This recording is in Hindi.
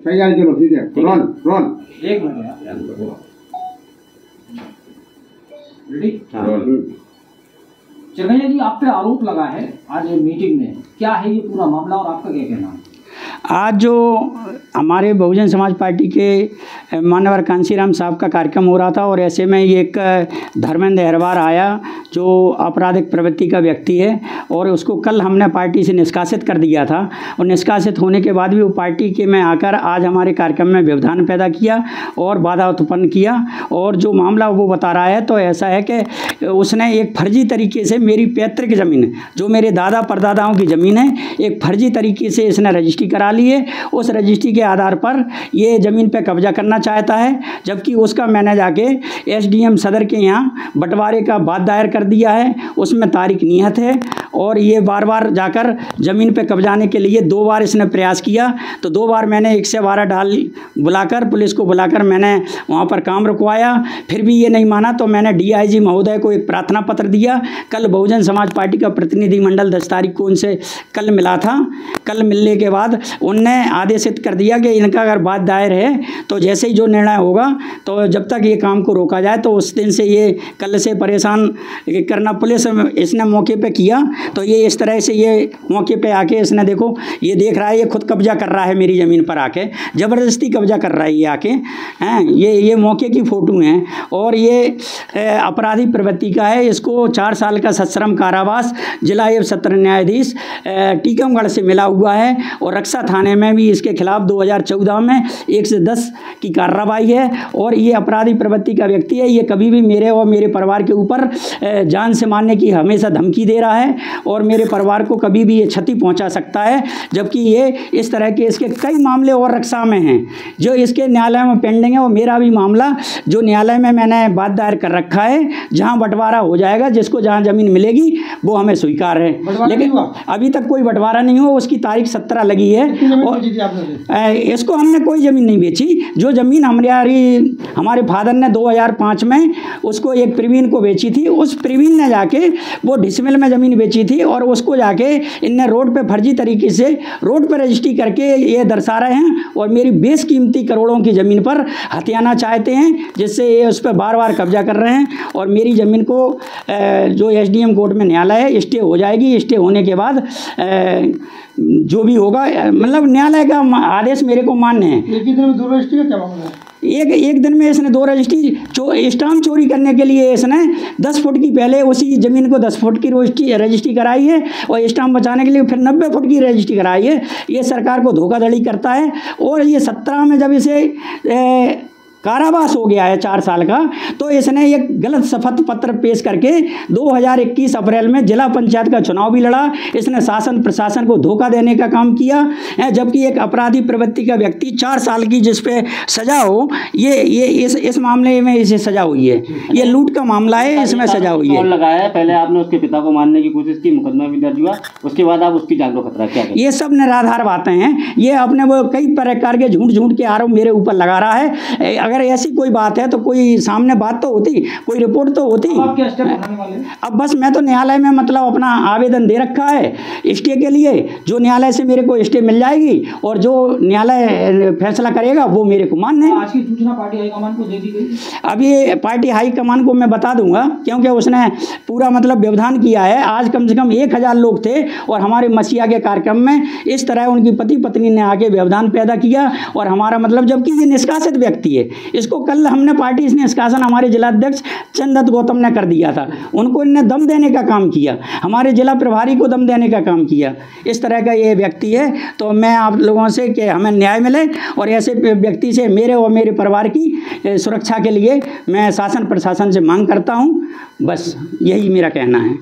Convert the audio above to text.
तैयार, चलो ठीक है, रोल रोल। एक मिनट रेडी। चिरगंजा जी, आप पे आरोप लगा है आज मीटिंग में, क्या है ये पूरा मामला और आपका क्या कहना है? आज जो हमारे बहुजन समाज पार्टी के मानवर कांसीराम साहब का कार्यक्रम हो रहा था और ऐसे में ये एक धर्मेंद्र अहरवार आया जो आपराधिक प्रवृत्ति का व्यक्ति है और उसको कल हमने पार्टी से निष्कासित कर दिया था और निष्कासित होने के बाद भी वो पार्टी के में आकर आज हमारे कार्यक्रम में व्यवधान पैदा किया और बाधा उत्पन्न किया। और जो मामला वो बता रहा है तो ऐसा है कि उसने एक फर्जी तरीके से मेरी पैतृक ज़मीन जो मेरे दादा परदादाओं की ज़मीन है एक फर्जी तरीके से इसने रजिस्ट्री करा ली है। उस रजिस्ट्री के आधार पर ये ज़मीन पे कब्जा करना चाहता है, जबकि उसका मैंने जाके एसडीएम सदर के यहाँ बंटवारे का बात दायर कर दिया है, उसमें तारीख नियत है और ये बार बार जाकर ज़मीन पे कब्जाने के लिए 2 बार इसने प्रयास किया। तो 2 बार मैंने 112 डाल बुलाकर पुलिस को बुलाकर मैंने वहाँ पर काम रुकवाया, फिर भी ये नहीं माना तो मैंने डीआईजी महोदय को एक प्रार्थना पत्र दिया। कल बहुजन समाज पार्टी का प्रतिनिधिमंडल 10 तारीख को उनसे कल मिला था। कल मिलने के बाद उनने आदेशित कर दिया कि इनका अगर बात दायर है तो जैसे ही जो निर्णय होगा तो जब तक ये काम को रोका जाए, तो उस दिन से ये कल से परेशान करना पुलिस इसने मौके पे किया। तो ये इस तरह से ये मौके पे आके इसने देखो ये देख रहा है, ये खुद कब्जा कर रहा है मेरी ज़मीन पर आके, ज़बरदस्ती कब्जा कर रहा है ये आके हैं। ये मौके की फ़ोटो हैं और ये अपराधी प्रवृत्ति का है। इसको 4 साल का सश्रम कारावास जिला एवं सत्र न्यायाधीश टीकमगढ़ से मिला हुआ है और रक्षा थाने में भी इसके खिलाफ 2014 में 1 से 10 की कार्रवाई है। और ये अपराधी प्रवृत्ति का व्यक्ति है, ये कभी भी मेरे और मेरे परिवार के ऊपर जान से मारने की हमेशा धमकी दे रहा है और मेरे परिवार को कभी भी ये क्षति पहुंचा सकता है। जबकि ये इस तरह के इसके कई मामले और रक्षा में हैं जो इसके न्यायालय में पेंडिंग है। और मेरा भी मामला जो न्यायालय में मैंने बात दायर कर रखा है, जहाँ बंटवारा हो जाएगा, जिसको जहाँ ज़मीन मिलेगी वो हमें स्वीकार है, लेकिन अभी तक कोई बंटवारा नहीं हुआ। उसकी तारीख 17 लगी है और इसको हमने कोई ज़मीन नहीं बेची। जो ज़मीन हमारे फादर ने 2005 में उसको एक प्रवीण को बेची थी, उस प्रवीण ने जाके वो डिसमिल में ज़मीन बेची थी और उसको जाके इनने रोड पे फर्जी तरीके से रोड पे रजिस्ट्री करके ये दर्शा रहे हैं और मेरी बेशकीमती करोड़ों की ज़मीन पर हथियाना चाहते हैं, जिससे ये उस पर बार बार कब्जा कर रहे हैं। और मेरी ज़मीन को जो एसडीएम कोर्ट में न्यायालय है स्टे हो जाएगी। स्टे होने के बाद जो भी होगा, मतलब न्यायालय का आदेश मेरे को मान्य है। एक ही दिन में 2 रजिस्ट्री का क्या मामला है? एक दिन में इसने 2 रजिस्ट्री स्टाम्प चोरी करने के लिए इसने 10 फुट की पहले उसी ज़मीन को 10 फुट की रजिस्ट्री कराई है और स्टाम्प बचाने के लिए फिर 90 फुट की रजिस्ट्री कराई है। ये सरकार को धोखाधड़ी करता है। और ये 17 में जब इसे कारावास हो गया है 4 साल का, तो इसने एक गलत शपथ पत्र पेश करके 2021 अप्रैल में जिला पंचायत का चुनाव भी लड़ा। इसने शासन प्रशासन को धोखा देने का काम किया है, जबकि एक अपराधी प्रवृत्ति का व्यक्ति 4 साल की जिस पे सजा हो, ये इस मामले में इसे सजा हुई है। ये लूट का मामला है, इसमें सजा हुई है। लगाया है, पहले आपने उसके पिता को मारने की कोशिश की, मुकदमा भी दर्ज हुआ, उसके बाद आप उसकी जान को खतरा क्या? ये सब निराधार बातें हैं। ये अपने वो कई प्रकार के झूठ के आरोप मेरे ऊपर लगा रहा है। अगर ऐसी कोई बात है तो कोई सामने बात तो होती, कोई रिपोर्ट तो होती। आप क्या स्टेप उठाने वाले हैं? अब बस मैं तो न्यायालय में मतलब अपना आवेदन दे रखा है स्टे के लिए। जो न्यायालय से मेरे को स्टे मिल जाएगी और जो न्यायालय फैसला करेगा वो मेरे को मान्य है। आज की सूचना पार्टी हाईकमान को दे दी गई। अभी पार्टी हाईकमान को मैं बता दूंगा, क्योंकि उसने पूरा मतलब व्यवधान किया है। आज कम से कम 1000 लोग थे और हमारे मसीहा के कार्यक्रम में इस तरह उनकी पति पत्नी ने आके व्यवधान पैदा किया और हमारा मतलब, जबकि ये निष्कासित व्यक्ति है, इसको कल हमने पार्टी इसने निष्कासन हमारे जिलाध्यक्ष चंदत्त गौतम ने कर दिया था। उनको इनने दम देने का काम किया, हमारे जिला प्रभारी को दम देने का काम किया। इस तरह का ये व्यक्ति है। तो मैं आप लोगों से कि हमें न्याय मिले और ऐसे व्यक्ति से मेरे और मेरे परिवार की सुरक्षा के लिए मैं शासन प्रशासन से मांग करता हूँ। बस यही मेरा कहना है।